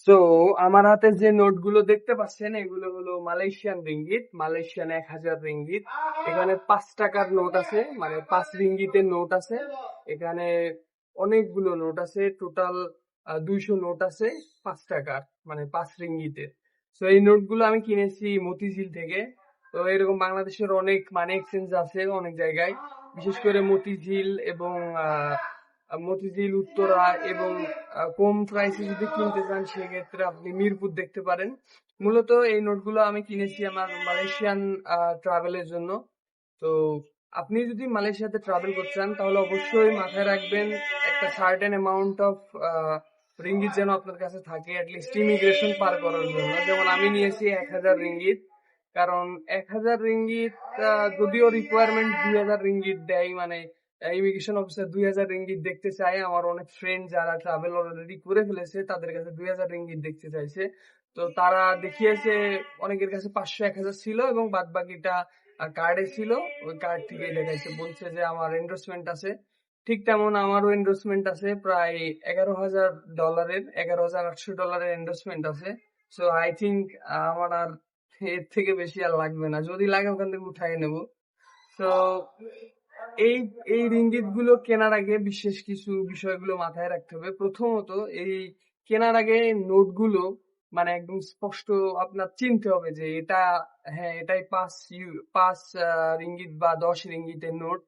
So আমার হাতে যে নোটগুলো দেখতে পাচ্ছেন এগুলো হলো মালয়েশিয়ান রিঙ্গিত, মালয়েশিয়ান 1000 রিঙ্গিত। এখানে 5 টাকার নোট আছে, মানে 5 রিঙ্গিতের নোট আছে। এখানে অনেকগুলো নোট আছে, টোটাল 200 নোট আছে 5 টাকার, মানে 5 রিঙ্গিতের। সো এই নোটগুলো আমি কিনেছি মতিঝিল থেকে। তো এরকম বাংলাদেশের অনেক মানি এক্সচেঞ্জ আছে অনেক জায়গায়, বিশেষ করে মতিঝিল এবং মতিঝিল, উত্তরা এবং কম প্রাইসে যদি কিনতে চান সেক্ষেত্রে আপনি মিরপুর দেখতে পারেন। মূলত এই নোটগুলো আমি কিনেছি আমার মালয়েশিয়ান ট্রাভেলের জন্য। তো আপনি যদি মালয়েশিয়াতে ট্রাভেল করতে চান তাহলে অবশ্যই মাথায় রাখবেন একটা সার্টেন অ্যামাউন্ট অফ রিঙ্গিত যেন আপনার কাছে থাকে, অ্যাটলিস্ট ইমিগ্রেশন পার করার জন্য। যেমন আমি নিয়েছি 1000 রিঙ্গিত, কারণ 1000 রিঙ্গিত যদিও রিকোয়ারমেন্ট 2000 রিঙ্গিত দেয়, মানে ইমিগ্রেশন অফিসার 2000 রিঙ্গিত দেখতে চায়। আমার অনেক ফ্রেন্ড যারা ট্রাভেল অলরেডি করে ফেলেছে তাদের কাছে 2000 রিঙ্গিত দেখতে চাইছে। তো তারা দেখিয়েছে, অনেকের কাছে 500 1000 ছিল এবং বাদ বাকিটা কার্ডে ছিল, ওই কার্ড থেকেই দেখাইছে, বলছে যে আমার এন্ডোর্সমেন্ট আছে। ঠিক তেমন আমারও এন্ডোর্সমেন্ট আছে, প্রায় $11,000, $11,800 এন্ডোর্সমেন্ট আছে। সো আই থিঙ্ক আমার আর এর থেকে বেশি আর লাগবে না, যদি লাগে ওখান থেকে উঠাই নেব। তো এই এই রিঙ্গিত গুলো কেনার আগে বিশেষ কিছু বিষয়গুলো মাথায় রাখতে হবে। প্রথমত, এই কেনার আগে নোটগুলো মানে একদম স্পষ্ট আপনার চিনতে হবে যে এটা, হ্যাঁ এটাই 5 রিঙ্গিত বা 10 রিঙ্গিতের নোট।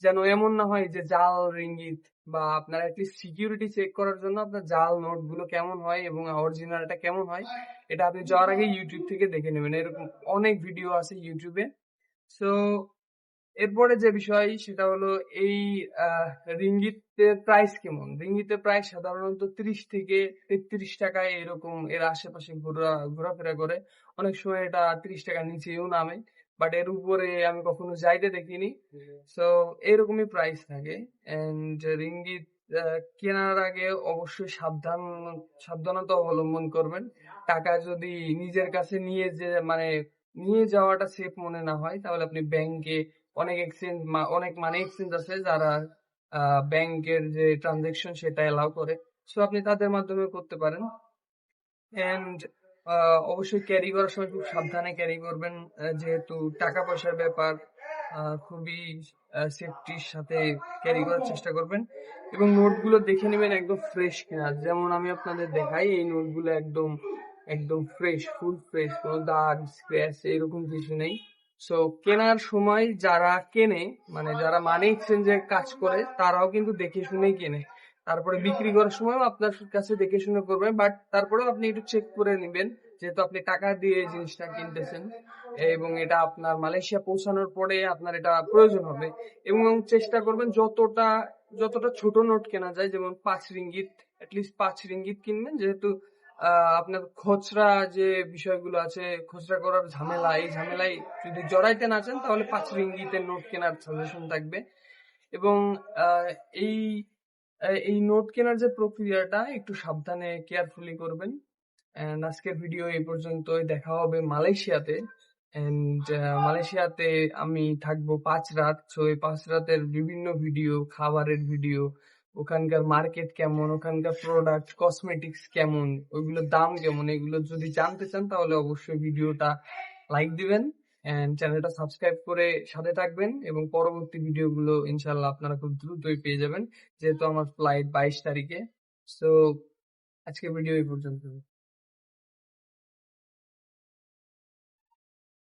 যেন এমন না হয় যে জাল রিঙ্গিত, বা আপনার অ্যাটলিস্ট সিকিউরিটি চেক করার জন্য আপনার জাল নোট গুলো কেমন হয় এবং অরিজিনালটা কেমন হয় এটা আপনি যাওয়ার আগে ইউটিউব থেকে দেখে নেবেন। এরকম অনেক ভিডিও আছে ইউটিউবে। সো এরপরে যে বিষয় সেটা হলো এই রিঙ্গিতের প্রাইস কেমন। রিঙ্গিতের প্রাইস সাধারণত 30 থেকে 33 টাকায় এরকম এর আশেপাশে ঘোরাফেরা করে। অনেক সময় এটা 30 টাকার নিচেও নামে, বাট এর উপরে আমি কখনো যাইতে দেখিনি। সো এরকমই প্রাইস থাকে। এন্ড রিঙ্গিত কেনার আগে অবশ্যই সাবধানতা অবলম্বন করবেন। টাকা যদি নিজের কাছে নিয়ে যাওয়াটা সেফ মনে না হয় তাহলে আপনি ব্যাংকে, অনেক মানি এক্সচেঞ্জ আছে যারা ব্যাংকের যে ট্রানজেকশন সেটা এলাও করে। সো আপনি তাদের মাধ্যমে করতে পারেন। এন্ড অবশ্যই ক্যারি করার সময় খুব সাবধানে ক্যারি করবেন, যেহেতু টাকা পয়সার ব্যাপার। খুবই সেফটির সাথে ক্যারি করার চেষ্টা করবেন এবং নোটগুলো দেখে নেবেন একদম ফ্রেশ কিনা। যেমন আমি আপনাদের দেখাই, এই নোটগুলো একদম একদম ফ্রেশ, ফুল ফ্রেশ, কোনো দাগ স্ক্র্যাচ এরকম কিছু নেই। সো কেনার সময় যারা কেনে, মানে যারা মানি এক্সচেঞ্জের কাজ করে, তারাও কিন্তু দেখে শুনেই কেনে। তারপরে বিক্রি করার সময়ও আপনার কাছে দেখে শুনে করবে, বাট তারপরেও আপনি একটু চেক করে নেবেন, যেহেতু আপনি টাকা দিয়ে এই জিনিসটা কিনতেছেন এবং এটা আপনার মালয়েশিয়া পৌঁছানোর পরে আপনার এটা প্রয়োজন হবে। এবং চেষ্টা করবেন যতটা ছোট নোট কেনা যায়, যেমন 5 রিঙ্গিত, অ্যাটলিস্ট 5 রিঙ্গিত কিনবেন, যেহেতু আপনার খুচরা যে বিষয়গুলো আছে, খুচরা করার ঝামেলা, এই ঝামেলায় যদি জড়াইতে না চান তাহলে 5 রিঙ্গিতের নোট কেনার সাজেশন থাকবে। এবং আহ, এই এই নোট কেনার যে প্রক্রিয়াটা একটু সাবধানে কেয়ারফুলি করবেন। এন্ড আজকের ভিডিও এই পর্যন্তই। দেখা হবে মালয়েশিয়াতে। এন্ড মালয়েশিয়াতে আমি থাকবো 5 রাত। সো এই 5 রাতের বিভিন্ন ভিডিও, খাবারের ভিডিও, ওখানকার মার্কেট কেমন, ওখানকার প্রোডাক্ট কসমেটিক্স কেমন, ওইগুলোর দাম কেমন, এগুলো যদি জানতে চান তাহলে অবশ্যই ভিডিওটা লাইক দিবেন এন্ড চ্যানেলটা সাবস্ক্রাইব করে সাথে থাকবেন। এবং পরবর্তী ভিডিওগুলো ইনশাল্লাহ আপনারা খুব দ্রুতই পেয়ে যাবেন, যেহেতু আমার ফ্লাইট 22 তারিখে। সো আজকের ভিডিও এই পর্যন্ত।